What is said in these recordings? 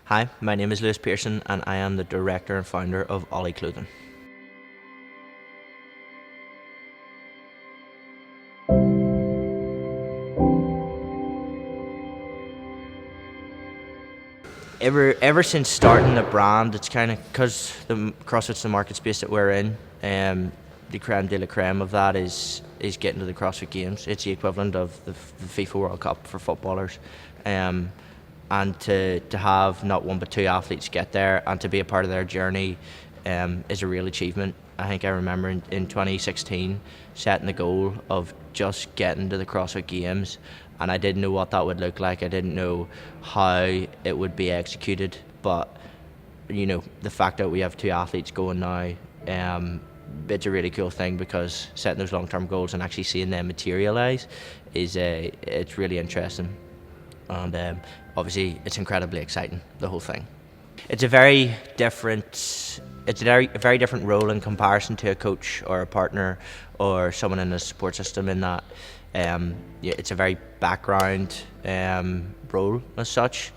Hi, my name is Lewis Pearson and I am the director and founder of OLY Clothing. Ever since starting the brand, it's kind of because the CrossFit's the market space that we're in. The creme de la creme of that is getting to the CrossFit Games. It's the equivalent of the FIFA World Cup for footballers. And to have not one but two athletes get there and to be a part of their journey is a real achievement. I think I remember in 2016 setting the goal of just getting to the CrossFit Games, and I didn't know what that would look like. I didn't know how it would be executed, but the fact that we have two athletes going now, it's a really cool thing because setting those long-term goals and actually seeing them materialise it's really interesting, and obviously it's incredibly exciting, the whole thing. It's a very different role in comparison to a coach or a partner or someone in the support system, in that it's a very background role as such.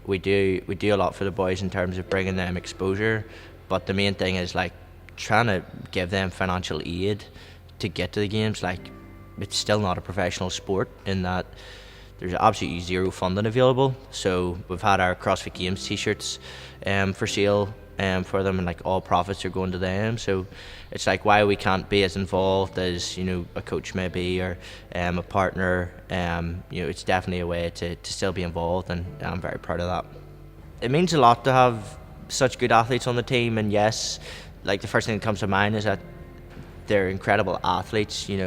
We do a lot for the boys in terms of bringing them exposure, but the main thing is like trying to give them financial aid to get to the games. Like, it's still not a professional sport in that there's absolutely zero funding available. So we've had our CrossFit Games t-shirts for sale for them, and like all profits are going to them. So it's like why we can't be as involved as a coach may be, or a partner. It's definitely a way to still be involved, and I'm very proud of that. It means a lot to have such good athletes on the team, and yes, like the first thing that comes to mind is that they're incredible athletes. They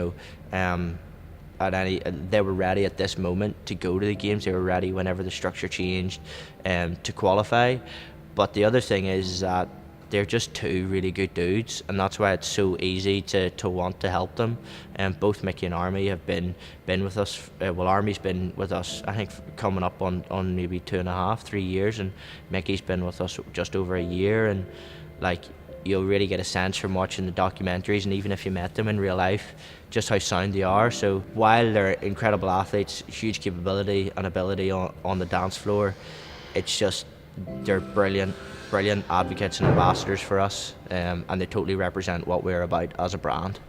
were ready at this moment to go to the games. They were ready whenever the structure changed to qualify. But the other thing is that they're just two really good dudes, and that's why it's so easy to want to help them. Both Mickey and Army have been with us. Army's been with us, I think, coming up on maybe 2.5, 3 years, and Mickey's been with us just over a year. And like, you'll really get a sense from watching the documentaries, and even if you met them in real life, just how sound they are. So while they're incredible athletes, huge capability and ability on the dance floor, it's just they're brilliant advocates and ambassadors for us, and they totally represent what we're about as a brand.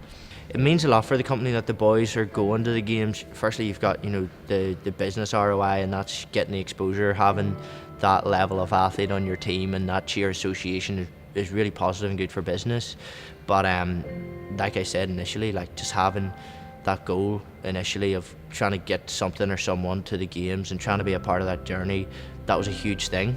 It means a lot for the company that the boys are going to the games. Firstly, you've got the business ROI, and that's getting the exposure. Having that level of athlete on your team and that cheer association is really positive and good for business. But like I said initially, like just having that goal initially of trying to get something or someone to the games and trying to be a part of that journey, that was a huge thing.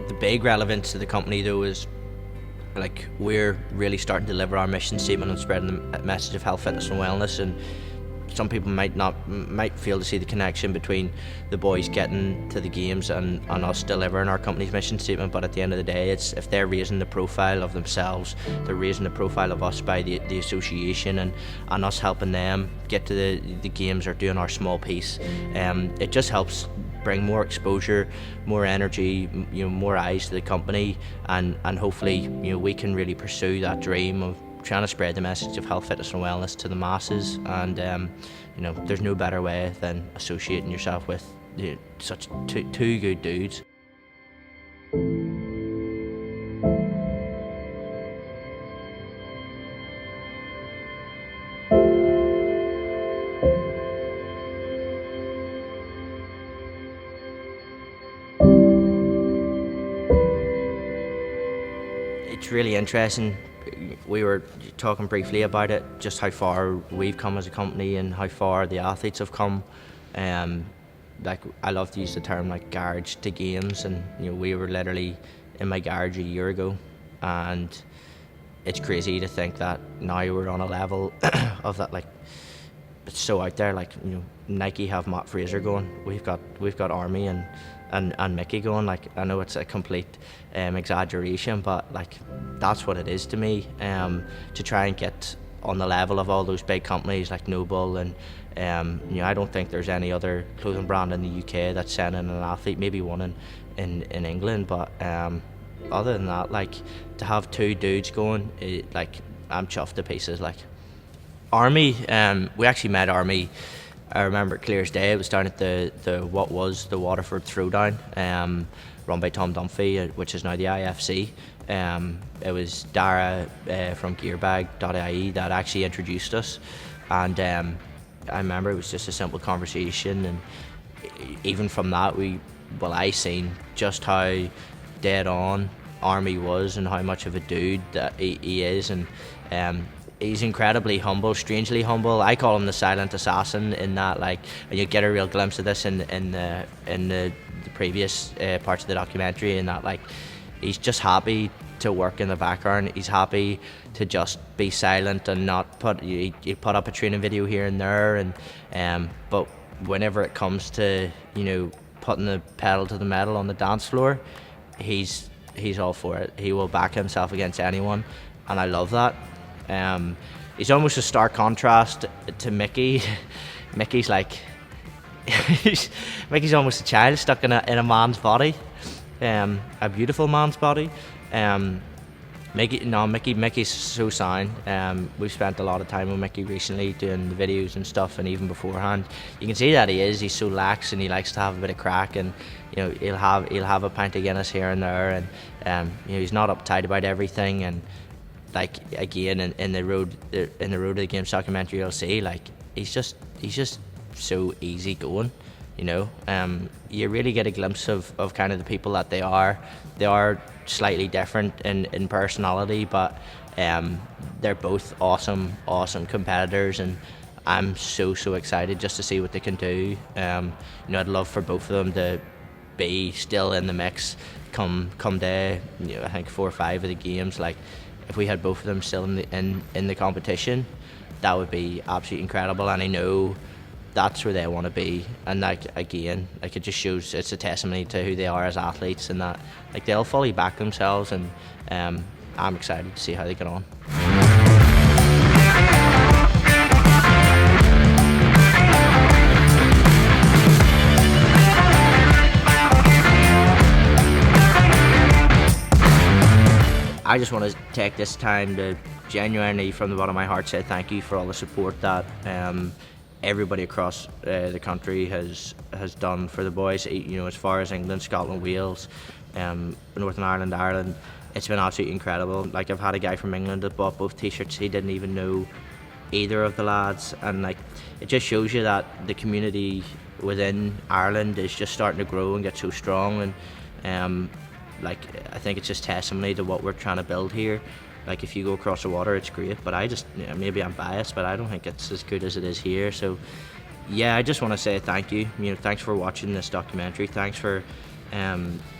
The big relevance to the company though is like we're really starting to deliver our mission statement and spreading the message of health, fitness and wellness. And some people might fail to see the connection between the boys getting to the games and us delivering our company's mission statement. But at the end of the day, it's if they're raising the profile of themselves, they're raising the profile of us by the association, and us helping them get to the games or doing our small piece. It just helps bring more exposure, more energy, more eyes to the company, and hopefully we can really pursue that dream of trying to spread the message of health, fitness and wellness to the masses. And there's no better way than associating yourself with such two good dudes. It's really interesting. We were talking briefly about it, just how far we've come as a company and how far the athletes have come. Like, I love to use the term like garage to games, and we were literally in my garage a year ago, and it's crazy to think that now we're on a level of that. Like, it's so out there. Like, Nike have Matt Fraser going, we've got Army and Mickey going. Like, I know it's a complete exaggeration, but like that's what it is to me. To try and get on the level of all those big companies like Noble, and I don't think there's any other clothing brand in the UK that's sending an athlete, maybe one in England, but other than that, like, to have two dudes going, like, I'm chuffed to pieces. Like, Army, we actually met Army. I remember it clear as day. It was down at the what was the Waterford Throwdown, run by Tom Dunphy, which is now the IFC. It was Dara from Gearbag.ie that actually introduced us, and I remember it was just a simple conversation, and even from that, I seen just how dead on Army was and how much of a dude that he is, and he's incredibly humble, strangely humble. I call him the silent assassin, in that, like, and you get a real glimpse of this in the previous parts of the documentary, in that, like, he's just happy to work in the background. He's happy to just be silent and not you put up a training video here and there, and but whenever it comes to, putting the pedal to the metal on the dance floor, he's all for it. He will back himself against anyone, and I love that. He's almost a stark contrast to Mickey. Mickey's like Mickey's almost a child stuck in a man's body, a beautiful man's body. Mickey's so sound. We've spent a lot of time with Mickey recently doing the videos and stuff, and even beforehand, you can see that he's so lax, and he likes to have a bit of crack, and he'll have a pint of Guinness here and there, and he's not uptight about everything. And, like, again, in the road of the Games documentary, you'll see, like, he's just so easy going. You really get a glimpse of kind of the people that they are. They are slightly different in personality, but they're both awesome competitors, and I'm so excited just to see what they can do. I'd love for both of them to be still in the mix come day, I think 4 or 5 of the games. Like, if we had both of them still in the competition, that would be absolutely incredible, and I know that's where they want to be. And, like, again, like, it just shows, it's a testimony to who they are as athletes, and that, like, they'll fully back themselves, and I'm excited to see how they get on. I just want to take this time to genuinely, from the bottom of my heart, say thank you for all the support that everybody across the country has done for the boys. As far as England, Scotland, Wales, Northern Ireland, Ireland, it's been absolutely incredible. Like, I've had a guy from England that bought both t-shirts. He didn't even know either of the lads, and, like, it just shows you that the community within Ireland is just starting to grow and get so strong. And like, I think it's just testimony to what we're trying to build here. Like, if you go across the water, it's great, but I just, maybe I'm biased, but I don't think it's as good as it is here. So yeah, I just want to say thank you. Thanks for watching this documentary. Thanks for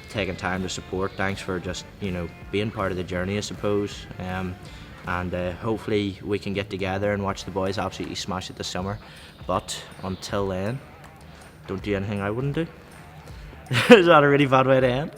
taking time to support. Thanks for just, being part of the journey, I suppose. And hopefully we can get together and watch the boys absolutely smash it this summer. But until then, don't do anything I wouldn't do. Is that a really bad way to end?